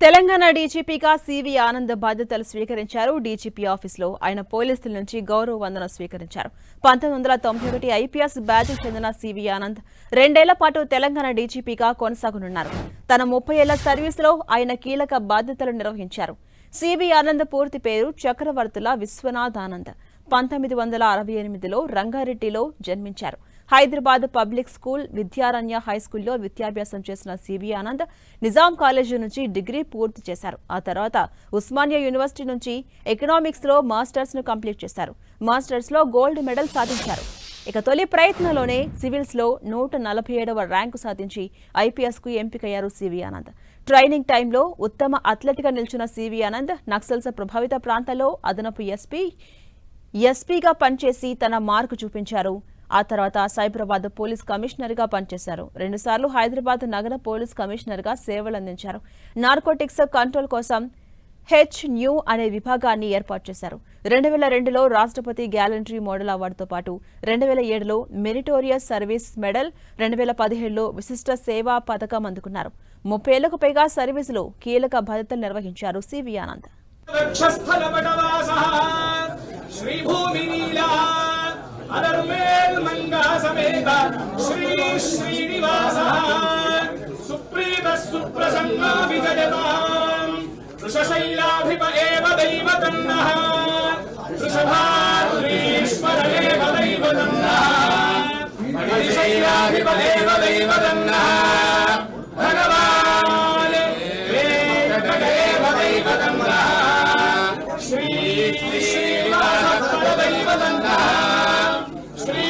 Telangana డీజీపీగా CV Anand బాధ్యతలు స్వీకరించారు. DGP ఆఫీసులో ఆయన పోలీసుల నుంచి గౌరవ వందనం స్వీకరించారు. 1991 ఐపీఎస్ బ్యాచ్కు చెందిన సివి ఆనంద్ 2 ఏళ్ల పాటు తెలంగాణ డీజీపీగా కొనసాగనున్నారు. తన 30 ఏళ్ల సర్వీసులో ఆయన కీలక బాధ్యతలు నిర్వహించారు. సివి ఆనంద్ పూర్తి పేరు చక్రవర్తుల విశ్వనాథ్ ఆనంద్. 1968లో రంగారెడ్డిలో జన్మించారు. హైదరాబాద్ పబ్లిక్ స్కూల్, విద్యారణ్య హైస్కూల్లో విద్యాభ్యాసం చేసిన సివి ఆనంద్ నిజాం కాలేజీ నుంచి డిగ్రీ పూర్తి చేశారు. ఆ తర్వాత ఉస్మానియా యూనివర్సిటీ నుంచి ఎకనామిక్స్లో మాస్టర్స్ను కంప్లీట్ చేశారు. మాస్టర్స్లో గోల్డ్ మెడల్ సాధించారు. ఇక తొలి ప్రయత్నంలోనే సివిల్స్లో 147వ ర్యాంకు సాధించి ఐపీఎస్కు ఎంపికయ్యారు సివి ఆనంద్. ట్రైనింగ్ టైంలో ఉత్తమ అథ్లెట్గా నిలిచిన సివి ఆనంద్ నక్సల్స్ ప్రభావిత ప్రాంతాల్లో అదనపు ఎస్పీగా పనిచేసి తన మార్కు చూపించారు. ఆ తర్వాత సైబరాబాద్ పోలీస్ కమిషనర్గా పనిచేశారు. 2 సార్లు హైదరాబాద్ నగర పోలీస్ కమిషనర్గా సేవలందించారు. నార్కోటిక్స్ కంట్రోల్ కోసం న్యూ అనే విభాగాన్ని ఏర్పాటు చేశారు. 2002లో రాష్ట్రపతి గ్యాలంటరీ మోడల్ అవార్డుతో పాటు 2007లో మెరిటోరియస్ సర్వీస్ మెడల్, 2017లో విశిష్ట సేవా పథకం అందుకున్నారు. 30 ఏళ్లకు పైగా సర్వీసులో కీలక బాధ్యతలు నిర్వహించారు సివి ఆనంద్. श्री श्रीनिवास सुप्रीत सुप्रसन्ना विजयताम् वृषशैलाधिप एव दैवतन्नः वृषभाद्रीश्वर एव दैवतन्नः हरिशैलाधिप एव दैवतन्नः भगवान् वेङ्कटेव दैवतन्नः श्री श्रीनिवास दैवतन्नः श्री